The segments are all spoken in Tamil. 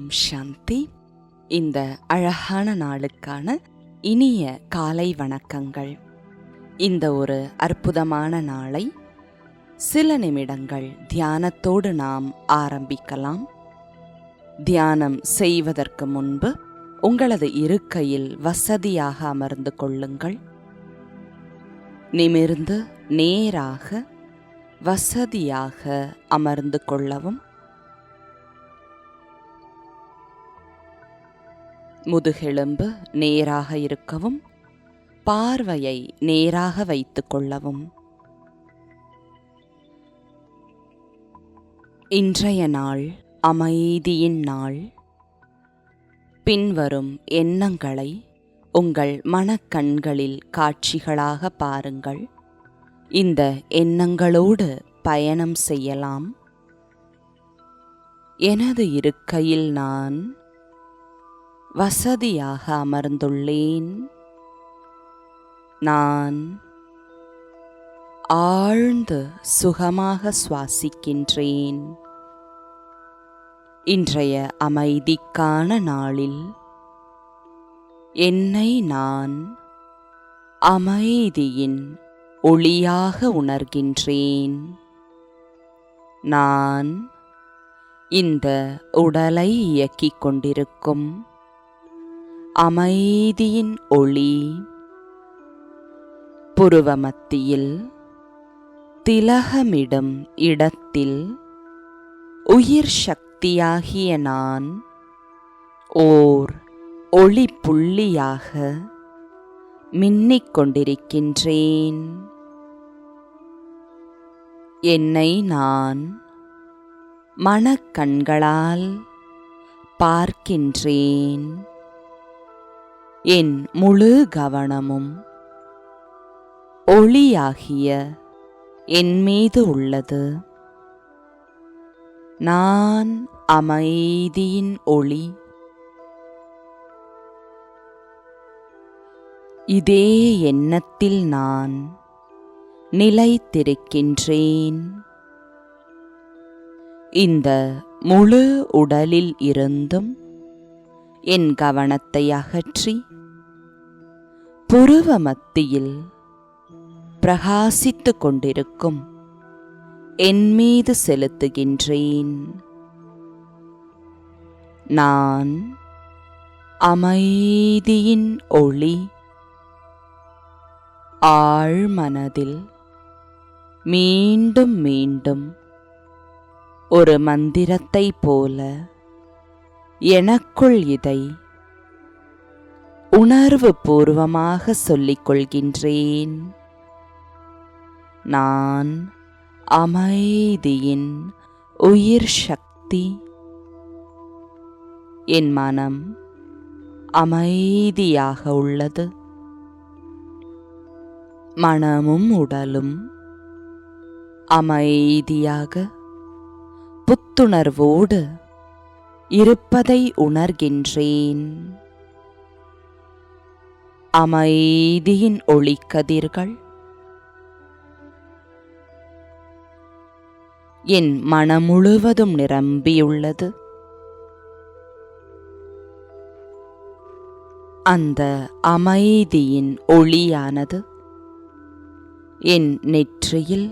ஓம் சாந்தி. இந்த அழகான நாளுக்கான இனிய காலை வணக்கங்கள். இந்த ஒரு அற்புதமான நாளை சில நிமிடங்கள் தியானத்தோடு நாம் ஆரம்பிக்கலாம். தியானம் செய்வதற்கு முன்பு உங்களது இருக்கையில் வசதியாக அமர்ந்து கொள்ளுங்கள். நிமிர்ந்து நேராக வசதியாக அமர்ந்து கொள்ளவும். முதுகெலும்பு நேராக இருக்கவும், பார்வையை நேராக வைத்துக் கொள்ளவும். இன்றைய நாள் அமைதியின் நாள். பின்வரும் எண்ணங்களை உங்கள் மனக்கண்களில் காட்சிகளாக பாருங்கள். இந்த எண்ணங்களோடு பயணம் செய்யலாம். எனது இருக்கையில் நான் வசதியாக அமர்ந்துள்ளேன். நான் ஆழ்ந்து சுகமாக சுவாசிக்கின்றேன். இன்றைய அமைதிக்கான நாளில் என்னை நான் அமைதியின் ஒளியாக உணர்கின்றேன். நான் இந்த உடலை இயக்கிக் கொண்டிருக்கும் அமைதியின் ஒளி. புருவ மத்தியில் திலகமிடும் இடத்தில் உயிர் சக்தியாகிய நான் ஓர் ஒளி புள்ளியாக மின்னிக் கொண்டிருக்கின்றேன். என்னை நான் மனக்கண்களால் பார்க்கின்றேன். என் முழு கவனமும் ஒளியாகிய என் மீது உள்ளது. நான் அமைதியின் ஒளி. இதே எண்ணத்தில் நான் நிலைத்திருக்கின்றேன். இந்த முழு உடலில் இருந்தும் என் கவனத்தை அகற்றி புருவ மத்தியில் பிரகாசித்துக் கொண்டிருக்கும் என் மீது செலுத்துகின்றேன். நான் அமைதியின் ஒளி. ஆழ்மனதில் மீண்டும் மீண்டும் ஒரு மந்திரத்தை போல எனக்குள் இதை உணர்வு பூர்வமாக சொல்லிக் கொள்கின்றேன். நான் அமைதியின் உயிர் சக்தி. என் மனம் அமைதியாக உள்ளது. மனமும் உடலும் அமைதியாக புத்துணர்வோடு இருப்பதை உணர்கின்றேன். அமைதியின் ஒளிக்கதிர்கள் என் மனம் முழுவதும் நிரம்பியுள்ளது. அந்த அமைதியின் ஒளியானது என் நெற்றியில்,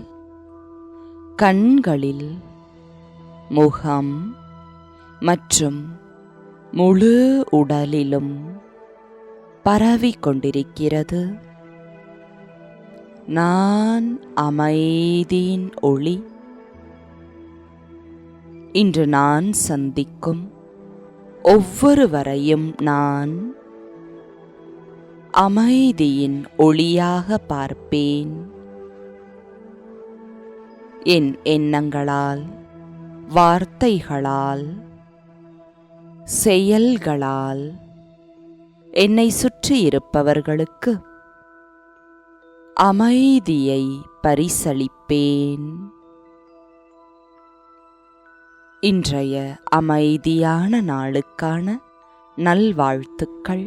கண்களில், முகம் மற்றும் முழு உடலிலும் பரவிக் கொண்டிருக்கிறது. நான் அமைதியின் ஒளி. இன்று நான் சந்திக்கும் ஒவ்வொருவரையும் நான் அமைதியின் ஒளியாக பார்ப்பேன். என் எண்ணங்களால், வார்த்தைகளால், செயல்களால் என்னை சுற்றி இருப்பவர்களுக்கு அமைதியை பரிசளிப்பேன். இன்றைய அமைதியான நாளுக்கான நல்வாழ்த்துக்கள்.